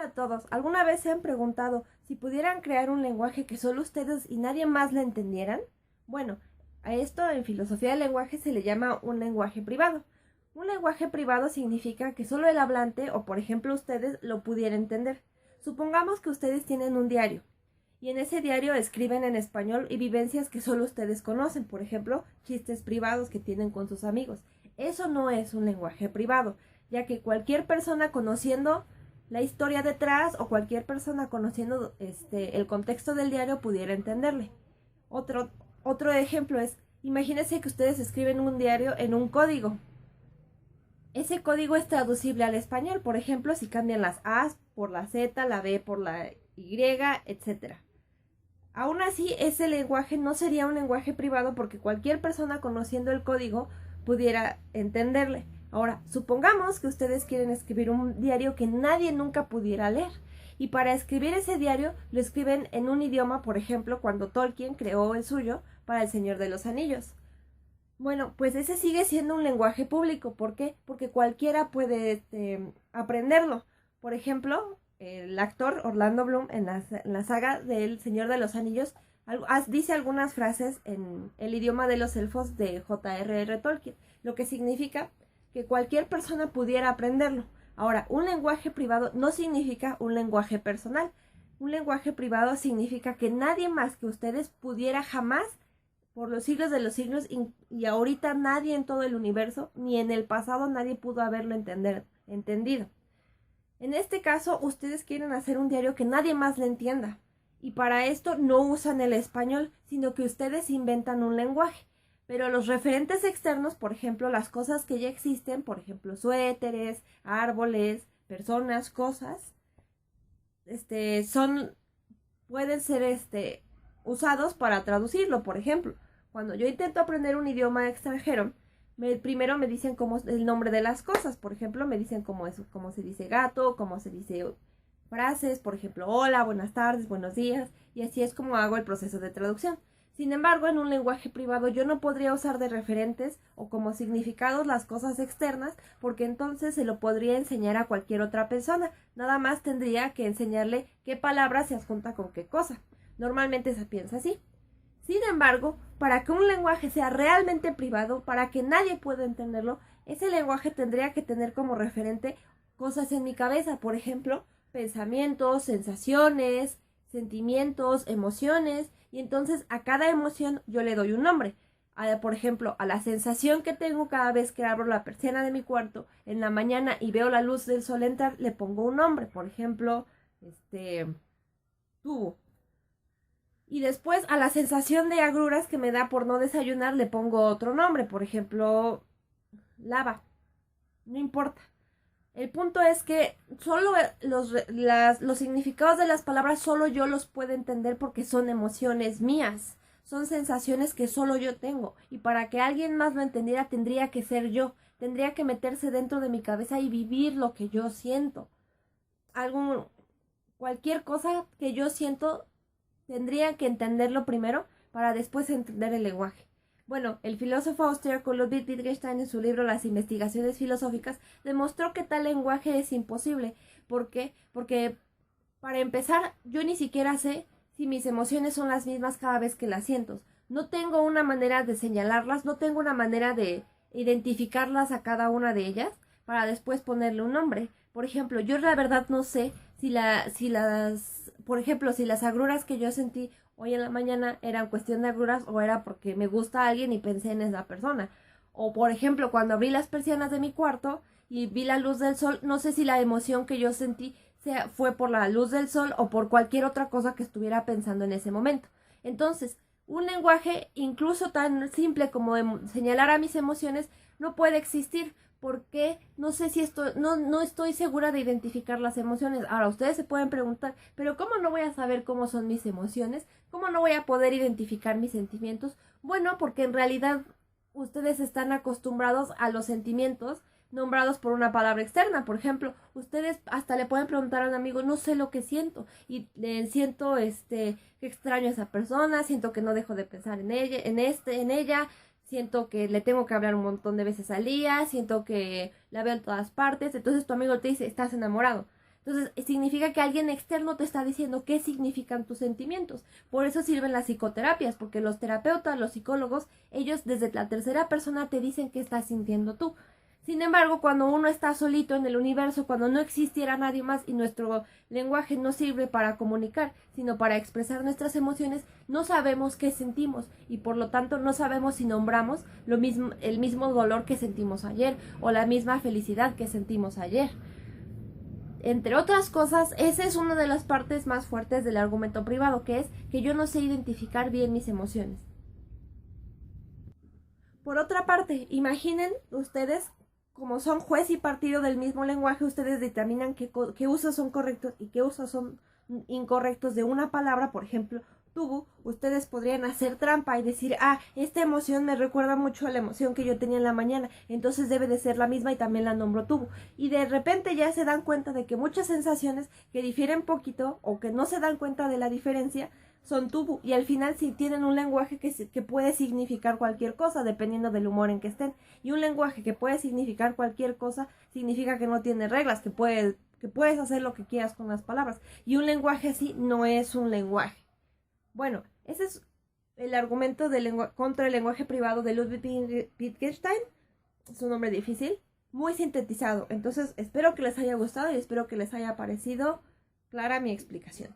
Hola a todos. ¿Alguna vez se han preguntado si pudieran crear un lenguaje que solo ustedes y nadie más le entendieran? Bueno, a esto en filosofía del lenguaje se le llama un lenguaje privado. Un lenguaje privado significa que solo el hablante o por ejemplo ustedes lo pudieran entender. Supongamos que ustedes tienen un diario y en ese diario escriben en español y vivencias que solo ustedes conocen, por ejemplo, chistes privados que tienen con sus amigos. Eso no es un lenguaje privado, ya que cualquier persona conociendo la historia detrás o cualquier persona conociendo el contexto del diario pudiera entenderle. Otro ejemplo es, imagínense que ustedes escriben un diario en un código. Ese código es traducible al español, por ejemplo, si cambian las A por la Z, la B por la Y, etc. Aún así, ese lenguaje no sería un lenguaje privado porque cualquier persona conociendo el código pudiera entenderle. Ahora, supongamos que ustedes quieren escribir un diario que nadie nunca pudiera leer. Y para escribir ese diario lo escriben en un idioma, por ejemplo, cuando Tolkien creó el suyo para El Señor de los Anillos. Bueno, pues ese sigue siendo un lenguaje público. ¿Por qué? Porque cualquiera puede aprenderlo. Por ejemplo, el actor Orlando Bloom en la saga del Señor de los Anillos dice algunas frases en el idioma de los elfos de J.R.R. Tolkien, lo que significa que cualquier persona pudiera aprenderlo. Ahora, un lenguaje privado no significa un lenguaje personal. Un lenguaje privado significa que nadie más que ustedes pudiera jamás, por los siglos de los siglos, y ahorita nadie en todo el universo, ni en el pasado nadie pudo haberlo entendido. En este caso, ustedes quieren hacer un diario que nadie más le entienda. Y para esto no usan el español, sino que ustedes inventan un lenguaje. Pero los referentes externos, por ejemplo, las cosas que ya existen, por ejemplo, suéteres, árboles, personas, cosas, pueden ser usados para traducirlo. Por ejemplo, cuando yo intento aprender un idioma extranjero, primero me dicen cómo es el nombre de las cosas. Por ejemplo, me dicen cómo se dice gato, cómo se dice frases, por ejemplo, hola, buenas tardes, buenos días, y así es como hago el proceso de traducción. Sin embargo, en un lenguaje privado yo no podría usar de referentes o como significados las cosas externas, porque entonces se lo podría enseñar a cualquier otra persona. Nada más tendría que enseñarle qué palabra se adjunta con qué cosa. Normalmente se piensa así. Sin embargo, para que un lenguaje sea realmente privado, para que nadie pueda entenderlo, ese lenguaje tendría que tener como referente cosas en mi cabeza, por ejemplo, pensamientos, sensaciones, sentimientos, emociones, y entonces a cada emoción yo le doy un nombre. Por ejemplo, a la sensación que tengo cada vez que abro la persiana de mi cuarto en la mañana y veo la luz del sol entrar, le pongo un nombre, por ejemplo, tubo. Y después a la sensación de agruras que me da por no desayunar le pongo otro nombre, por ejemplo, lava. No importa. El punto es que solo los significados de las palabras solo yo los puedo entender porque son emociones mías. Son sensaciones que solo yo tengo. Y para que alguien más lo entendiera tendría que ser yo. Tendría que meterse dentro de mi cabeza y vivir lo que yo siento. Cualquier cosa que yo siento tendría que entenderlo primero para después entender el lenguaje. Bueno, el filósofo austríaco Ludwig Wittgenstein en su libro Las investigaciones filosóficas demostró que tal lenguaje es imposible. ¿Por qué? Porque, para empezar, yo ni siquiera sé si mis emociones son las mismas cada vez que las siento. No tengo una manera de señalarlas, no tengo una manera de identificarlas a cada una de ellas para después ponerle un nombre. Por ejemplo, yo la verdad no sé si las agruras que yo sentí hoy en la mañana eran cuestión de agruras o era porque me gusta alguien y pensé en esa persona. O por ejemplo, cuando abrí las persianas de mi cuarto y vi la luz del sol, no sé si la emoción que yo sentí fue por la luz del sol o por cualquier otra cosa que estuviera pensando en ese momento. Entonces, un lenguaje incluso tan simple como señalar a mis emociones no puede existir porque no sé si no estoy segura de identificar las emociones. Ahora, ustedes se pueden preguntar, pero ¿cómo no voy a saber cómo son mis emociones? ¿Cómo no voy a poder identificar mis sentimientos? Bueno, porque en realidad ustedes están acostumbrados a los sentimientos nombrados por una palabra externa. Por ejemplo, ustedes hasta le pueden preguntar a un amigo, no sé lo que siento, y siento que extraño a esa persona, siento que no dejo de pensar en ella, siento que le tengo que hablar un montón de veces al día, siento que la veo en todas partes. Entonces tu amigo te dice, estás enamorado. Entonces, significa que alguien externo te está diciendo qué significan tus sentimientos. Por eso sirven las psicoterapias, porque los terapeutas, los psicólogos, ellos desde la tercera persona te dicen qué estás sintiendo tú. Sin embargo, cuando uno está solito en el universo, cuando no existiera nadie más y nuestro lenguaje no sirve para comunicar, sino para expresar nuestras emociones, no sabemos qué sentimos y por lo tanto no sabemos si nombramos el mismo dolor que sentimos ayer o la misma felicidad que sentimos ayer. Entre otras cosas, esa es una de las partes más fuertes del argumento privado, que es que yo no sé identificar bien mis emociones. Por otra parte, imaginen ustedes, como son juez y partido del mismo lenguaje, ustedes determinan qué usos son correctos y qué usos son incorrectos de una palabra. Por ejemplo, tuvo, ustedes podrían hacer trampa y decir, esta emoción me recuerda mucho a la emoción que yo tenía en la mañana, entonces debe de ser la misma y también la nombro tuvo. Y de repente ya se dan cuenta de que muchas sensaciones que difieren poquito o que no se dan cuenta de la diferencia son tubu, y al final sí tienen un lenguaje que puede significar cualquier cosa dependiendo del humor en que estén, y un lenguaje que puede significar cualquier cosa significa que no tiene reglas, que puedes hacer lo que quieras con las palabras, y un lenguaje así no es un lenguaje. Bueno, ese es el argumento contra el lenguaje privado de Ludwig Wittgenstein. Es un nombre difícil, muy sintetizado. Entonces espero que les haya gustado y espero que les haya parecido clara mi explicación.